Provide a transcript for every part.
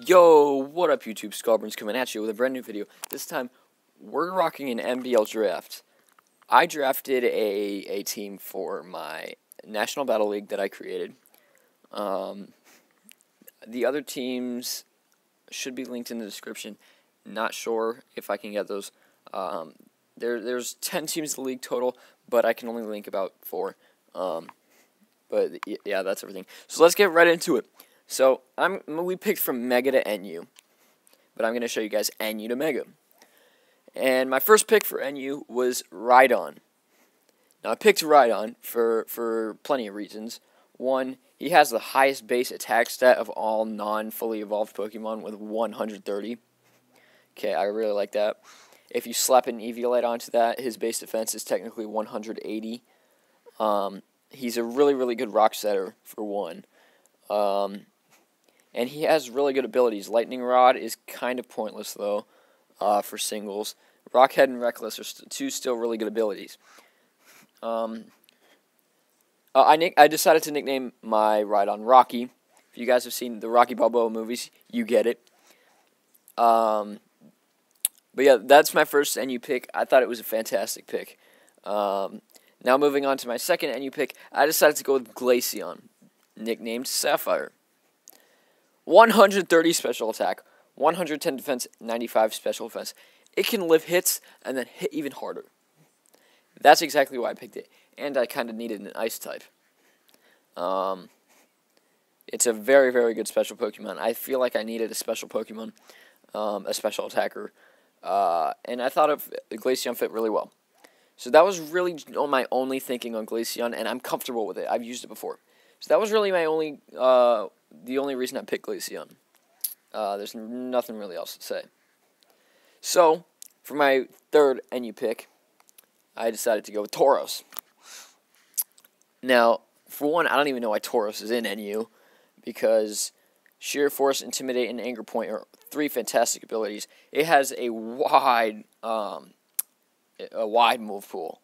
Yo, what up YouTube? Slowbros coming at you with a brand new video. This time, we're rocking an NBL draft. I drafted a team for my National Battle League that I created. The other teams should be linked in the description. Not sure if I can get those. There's 10 teams in the league total, but I can only link about 4. But yeah, that's everything. So let's get right into it. So we picked from Mega to NU, but I'm going to show you guys NU to Mega. And my first pick for NU was Rhydon. Now I picked Rhydon for plenty of reasons. One, he has the highest base attack stat of all non-fully evolved Pokemon with 130. Okay, I really like that. If you slap an Eviolite onto that, his base defense is technically 180. He's a really good rock setter for one. And he has really good abilities. Lightning Rod is kind of pointless, though, for singles. Rockhead and Reckless are two still really good abilities. I decided to nickname my Rhydon Rocky. If you guys have seen the Rocky Balboa movies, you get it. But yeah, that's my first NU pick. I thought it was a fantastic pick. Now moving on to my second NU pick, I decided to go with Glaceon, nicknamed Sapphire. 130 special attack, 110 defense, 95 special defense. It can live hits and then hit even harder. That's exactly why I picked it. And I kind of needed an ice type. It's a very good special Pokemon. I feel like I needed a special Pokemon, a special attacker. And I thought Glaceon fit really well. So that was really my only thinking on Glaceon, and I'm comfortable with it. I've used it before. So that was really my the only reason I picked Glaceon. There's nothing really else to say. So, for my third NU pick, I decided to go with Tauros. Now, for one, I don't even know why Tauros is in NU, because Sheer Force, Intimidate, and Anger Point are 3 fantastic abilities. It has a wide move pool,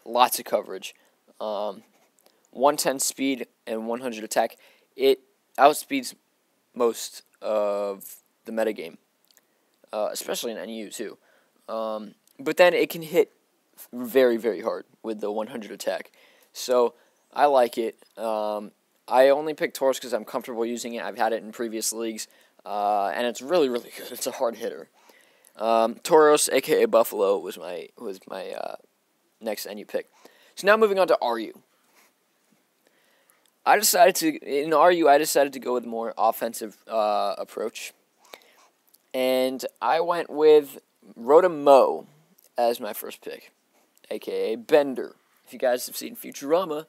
lots of coverage. 110 speed and 100 attack. It outspeeds most of the metagame, especially in NU too. But then it can hit very hard with the 100 attack. So I like it. I only picked Tauros because I'm comfortable using it. I've had it in previous leagues, and it's really good. It's a hard hitter. Tauros, aka Buffalo, was my next NU pick. So now moving on to RU. I decided to go with a more offensive approach, and I went with Rotom as my first pick, aka Bender. If you guys have seen Futurama,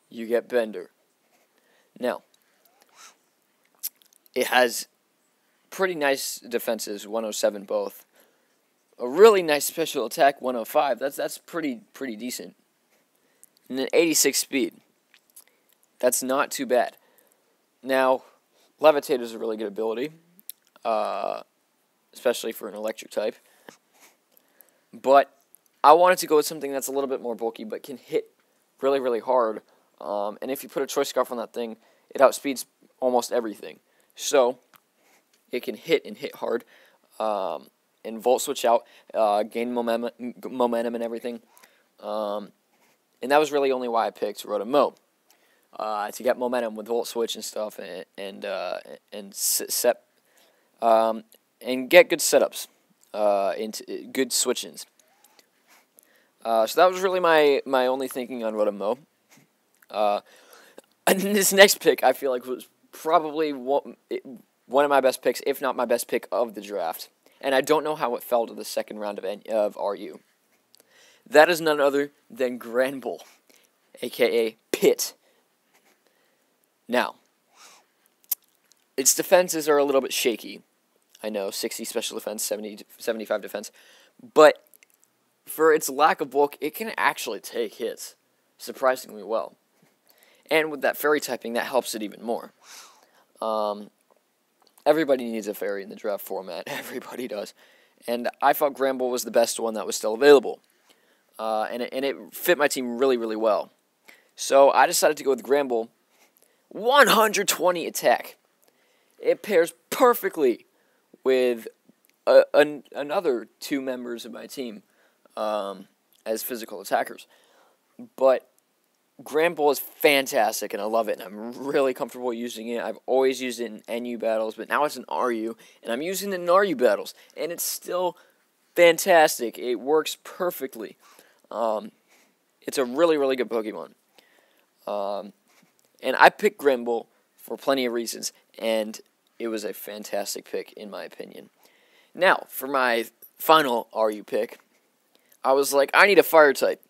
you get Bender. Now, it has pretty nice defenses, 107 both. A really nice special attack, 105. That's pretty decent. And then 86 speed. That's not too bad. Now, Levitate is a really good ability, especially for an electric type. But I wanted to go with something that's a little bit more bulky, but can hit really hard. And if you put a Choice Scarf on that thing, it outspeeds almost everything. So, it can hit and hit hard. And Volt Switch out, gain momentum and everything. And that was really only why I picked Rotom. To get momentum with Volt Switch and stuff, and get good setups, into good switch-ins. So that was really my only thinking on Rotom. And this next pick, I feel like, was probably one of my best picks, if not my best pick of the draft. And I don't know how it fell to the second round of RU. That is none other than Granbull, a.k.a. Pit. Now, its defenses are a little bit shaky. I know, 60 special defense, 75 defense. But for its lack of bulk, it can actually take hits surprisingly well. And with that fairy typing, that helps it even more. Everybody needs a fairy in the draft format. Everybody does. And I thought Granbull was the best one that was still available. And it fit my team really well. So I decided to go with Granbull. 120 attack. It pairs perfectly with another 2 members of my team as physical attackers. But Granbull is fantastic, and I love it, and I'm really comfortable using it. I've always used it in NU battles, but now it's in RU, and I'm using it in RU battles, and it's still fantastic. It works perfectly. It's a really, really good Pokemon. And I picked Granbull for plenty of reasons, and it was a fantastic pick, in my opinion. Now, for my final RU pick, I was like, I need a fire type.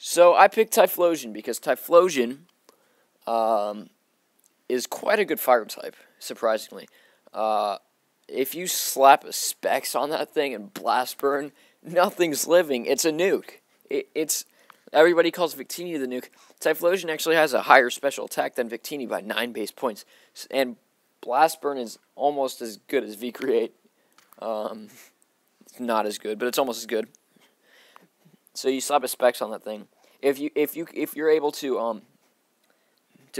So I picked Typhlosion because Typhlosion is quite a good fire type, surprisingly. If you slap a Specs on that thing and Blast Burn, nothing's living. It's a nuke. It's everybody calls Victini the nuke. Typhlosion actually has a higher special attack than Victini by 9 base points. And Blast Burn is almost as good as V-Create. It's not as good, but it's almost as good. So you slap a Specs on that thing. If you're able to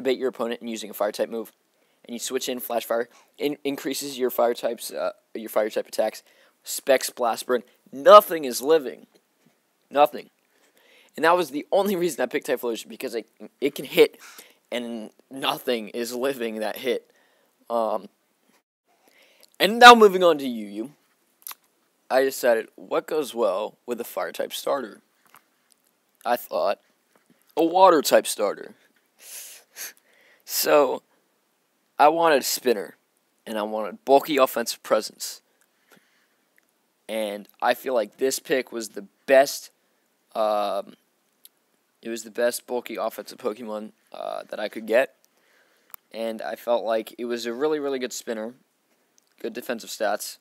bait your opponent in using a fire type move, and you switch in Flash Fire, increases your fire type attacks. Specs, Blast Burn, nothing is living, nothing. And that was the only reason I picked Typhlosion, because it can hit, and nothing is living that hit. And now moving on to UU, I decided what goes well with a fire type starter. I thought a water type starter. So I wanted a spinner, and I wanted bulky offensive presence. And I feel like this pick was the best. It was the best bulky offensive Pokemon that I could get. And I felt like it was a really, really good spinner. Good defensive stats.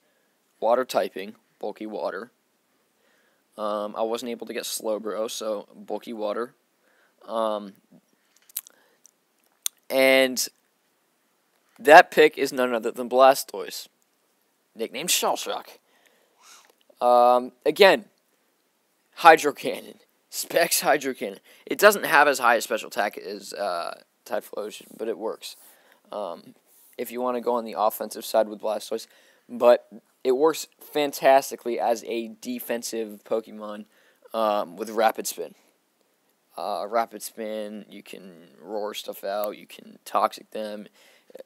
Water typing. Bulky water. I wasn't able to get Slowbros, so bulky water. And that pick is none other than Blastoise, nicknamed Shellshock. Again, Hydro Cannon. Specs Hydro Cannon. It doesn't have as high a special attack as Typhlosion, but it works. If you want to go on the offensive side with Blastoise. But it works fantastically as a defensive Pokemon with Rapid Spin. Rapid Spin, you can roar stuff out, you can Toxic them.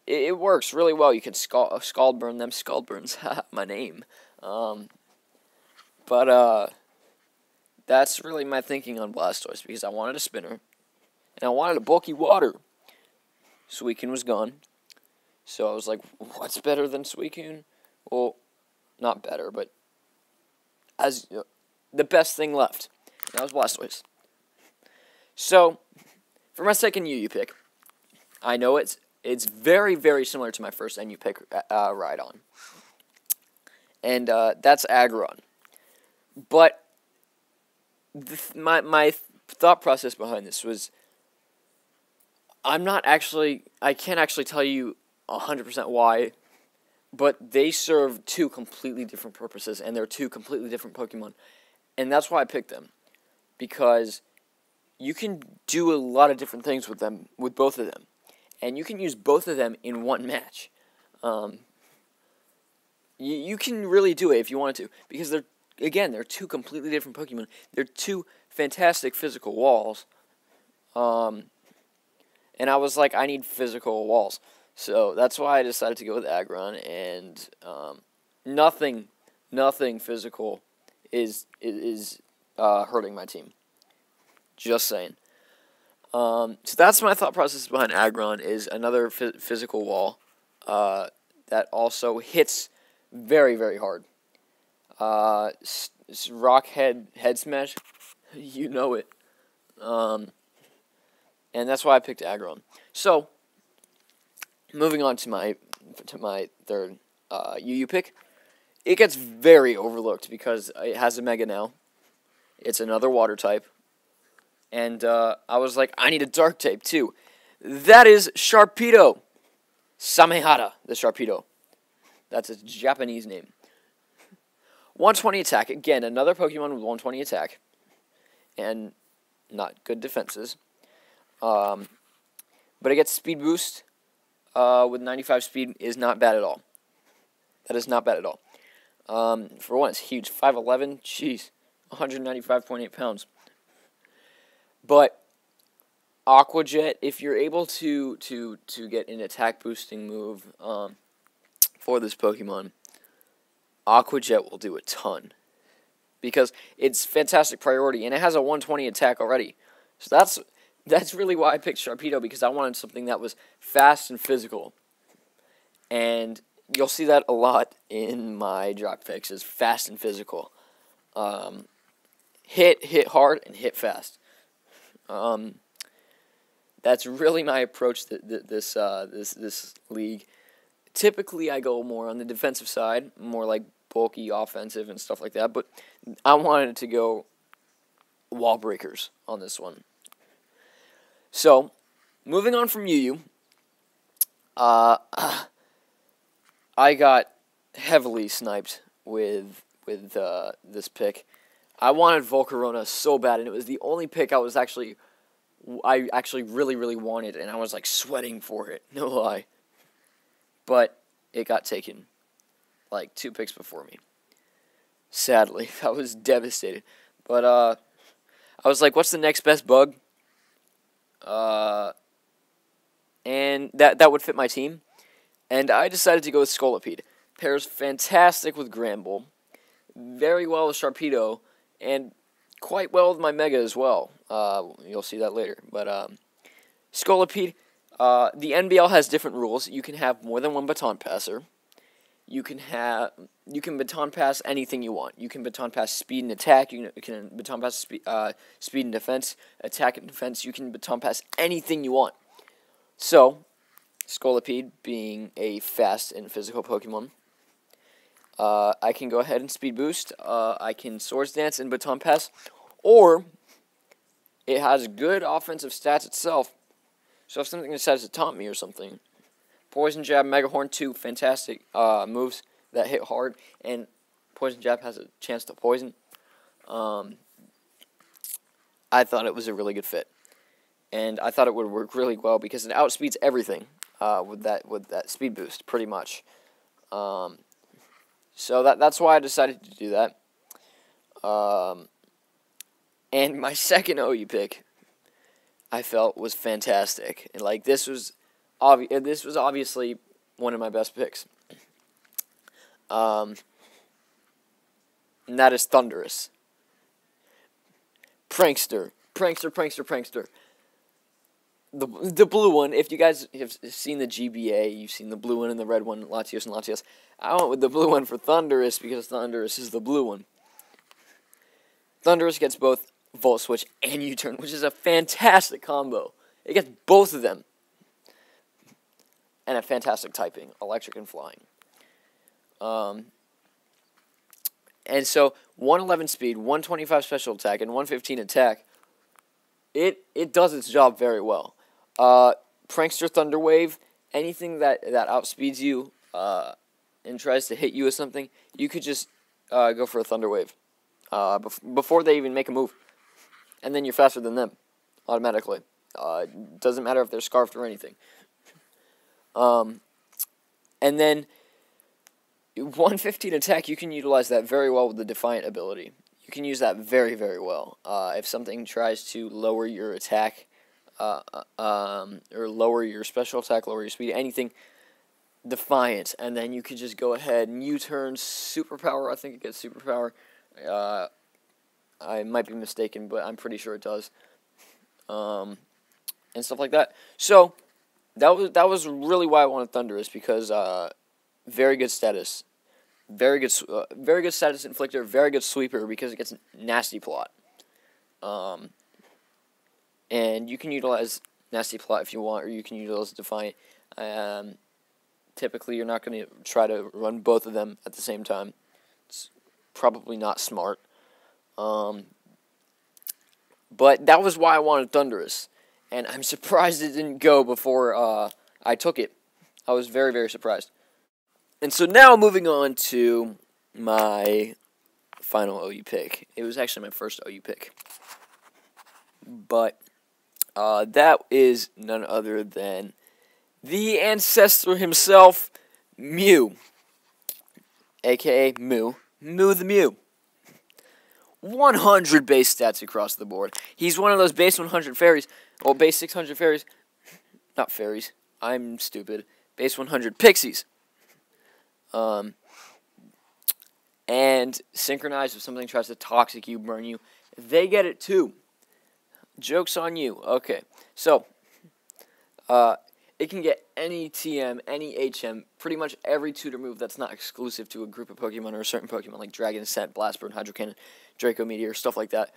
It works really well. You can Scald Burn them. Scald Burn's my name. But that's really my thinking on Blastoise, because I wanted a spinner, and I wanted a bulky water. Suicune was gone, so I was like, what's better than Suicune? Well, not better, but as the best thing left. And that was Blastoise. So, for my second UU pick, I know it's very, very similar to my first NU pick, Rhydon. And that's Aggron. But my thought process behind this was, I can't actually tell you 100% why, but they serve 2 completely different purposes, and they're 2 completely different Pokemon. And that's why I picked them, because you can do a lot of different things with them, with both of them. And you can use both of them in one match. You can really do it if you wanted to, because they're 2 completely different Pokemon. They're 2 fantastic physical walls. And I was like, I need physical walls. So that's why I decided to go with Aggron, and nothing physical is hurting my team. Just saying. So that's my thought process behind Aggron, is another physical wall that also hits very, very hard. Rock head smash, you know it. And that's why I picked Aggron. So, moving on to my third UU pick. It gets very overlooked because it has a Mega now. It's another water type. And I was like, I need a dark type too. That is Sharpedo. Samehara, the Sharpedo. That's its Japanese name. 120 attack. Again, another Pokemon with 120 attack. And not good defenses. But it gets speed boost with 95 speed, is not bad at all. That is not bad at all. For one, it's huge. 5'11", jeez, 195.8 pounds. But Aqua Jet, if you're able to get an attack boosting move for this Pokemon, Aqua Jet will do a ton. Because it's fantastic priority, and it has a 120 attack already. So that's really why I picked Sharpedo, because I wanted something that was fast and physical. And you'll see that a lot in my drop picks, is fast and physical. Hit hard, and hit fast. That's really my approach to this league. Typically, I go more on the defensive side, more like bulky offensive and stuff like that, but I wanted to go wall breakers on this one. So, moving on from Yu, I got heavily sniped with this pick. I wanted Volcarona so bad, and it was the only pick I actually really wanted, and I was like sweating for it, no lie. But it got taken like 2 picks before me. Sadly, I was devastated. But I was like, what's the next best bug? And that would fit my team. And I decided to go with Scolipede. Pairs fantastic with Granbull, very well with Sharpedo, and quite well with my Mega as well. You'll see that later. But Scolipede, the NBL has different rules. You can have more than one baton passer. You can baton pass anything you want. You can baton pass speed and attack. You can baton pass speed and defense, attack and defense. You can baton pass anything you want. So, Scolipede being a fast and physical Pokemon, I can go ahead and speed boost. I can Swords Dance and baton pass, or it has good offensive stats itself. So if something decides to taunt me or something, Poison Jab, Mega Horn, 2 fantastic moves that hit hard, and Poison Jab has a chance to poison. I thought it was a really good fit, and I thought it would work really well because it outspeeds everything with that speed boost, pretty much. So that's why I decided to do that. And my second OU pick, I felt was fantastic, and like this was obviously one of my best picks. And that is Thundurus. Prankster. The blue one, if you guys have seen the GBA, you've seen the blue one and the red one, Latios and Latios. I went with the blue one for Thundurus because Thundurus is the blue one. Thundurus gets both Volt Switch and U-Turn, which is a fantastic combo. It gets both of them. And a fantastic typing, electric and flying. And so, 111 speed, 125 special attack, and 115 attack, it does its job very well. Prankster Thunder Wave, anything that outspeeds you and tries to hit you with something, you could just go for a Thunder Wave before they even make a move. And then you're faster than them, automatically. Doesn't matter if they're scarfed or anything. And then 115 attack, you can utilize that very well with the Defiant ability. You can use that very, very well. If something tries to lower your attack, or lower your special attack, lower your speed, anything, Defiant, and then you could just go ahead and U-turn Superpower. I think it gets Superpower. I might be mistaken, but I'm pretty sure it does. And stuff like that. So that was really why I wanted Thundurus, because very good status, very good status inflictor, very good sweeper because it gets nasty plot. And you can utilize nasty plot if you want, or you can utilize Defiant. Typically, you're not going to try to run both of them at the same time. It's probably not smart. But that was why I wanted Thundurus. And I'm surprised it didn't go before I took it. I was very, very surprised. And so now moving on to my final OU pick. It was actually my first OU pick. But that is none other than the ancestor himself, Mew. a.k.a. Mew. Mew the Mew. 100 base stats across the board. He's one of those base 100 fairies, or base 600 fairies. Not fairies. I'm stupid. Base 100 pixies. And synchronize if something tries to toxic you, burn you. They get it too. Joke's on you. Okay, so it can get any TM, any HM, pretty much every tutor move that's not exclusive to a group of Pokemon or a certain Pokemon, like Dragon Ascent, Blast Burn, Hydro Cannon, Draco Meteor, stuff like that.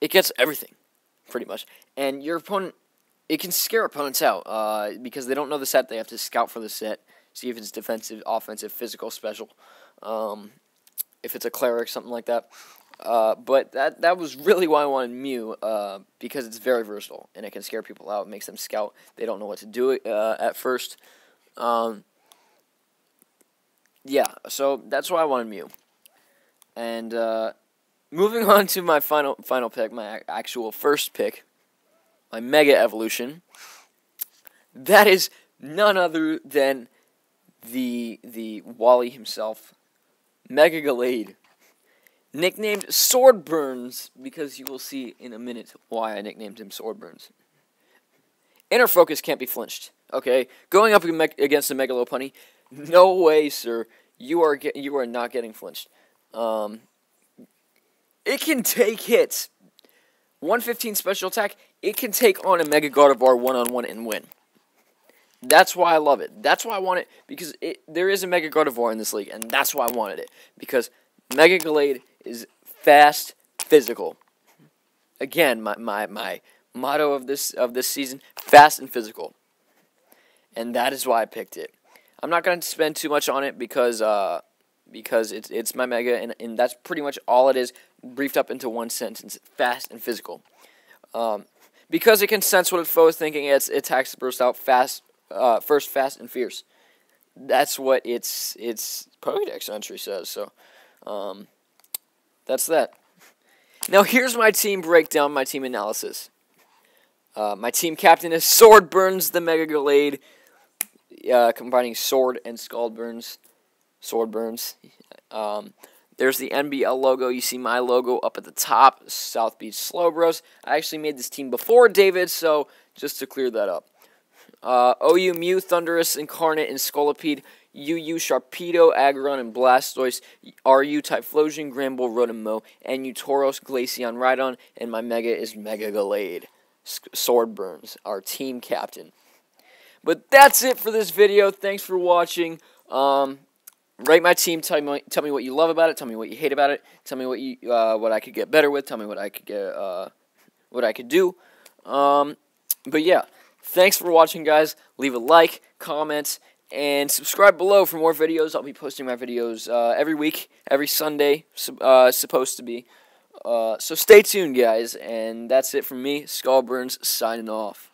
It gets everything, pretty much. And your opponent, it can scare opponents out because they don't know the set. They have to scout for the set, see if it's defensive, offensive, physical, special. If it's a cleric, something like that. But that was really why I wanted Mew, because it's very versatile, and it can scare people out, it makes them scout, they don't know what to do at first. Yeah, so that's why I wanted Mew. And, moving on to my final pick, my actual first pick, my Mega Evolution, that is none other than the Wally himself, Mega Gallade. Nicknamed Swordburns, because you will see in a minute why I nicknamed him Swordburns. Inner focus can't be flinched. Okay, going up against a Megalopunny, no way, sir. You are not getting flinched. It can take hits. 115 special attack. It can take on a Mega Gardevoir one-on-one and win. That's why I love it. That's why I want it, because there is a Mega Gardevoir in this league, and that's why I wanted it, because Mega Gallade is fast, physical. Again, my motto of this season: fast and physical. And that is why I picked it. I'm not going to spend too much on it because it's my Mega, and that's pretty much all it is, briefed up into one sentence: fast and physical. Because it can sense what its foe is thinking, its attacks burst out fast, first, fast, and fierce. That's what its Pokédex entry says. So. That's that. Now here's my team breakdown, my team analysis. My team captain is Swordburns the Mega Gallade, combining Sword and Scaldburns. Swordburns. There's the NBL logo. You see my logo up at the top, South Beach Slowbros. I actually made this team before David, so just to clear that up. OU Mew, Thundurus, Incarnate, and Scolipede. UU Sharpedo, Aggron, and Blastoise. RU Typhlosion, Granbull, Rotom-Mow, NU Tauros, Glaceon, Rhydon, and my Mega is Mega Gallade. Swordburns, our team captain. But that's it for this video. Thanks for watching. Rate my team. Tell me what you love about it. Tell me what you hate about it. Tell me what I could get better with. Tell me what I could do. But yeah, thanks for watching, guys. Leave a like, comment, and subscribe below for more videos. I'll be posting my videos every week, every Sunday, supposed to be. So stay tuned, guys. And that's it from me, Skullburns, signing off.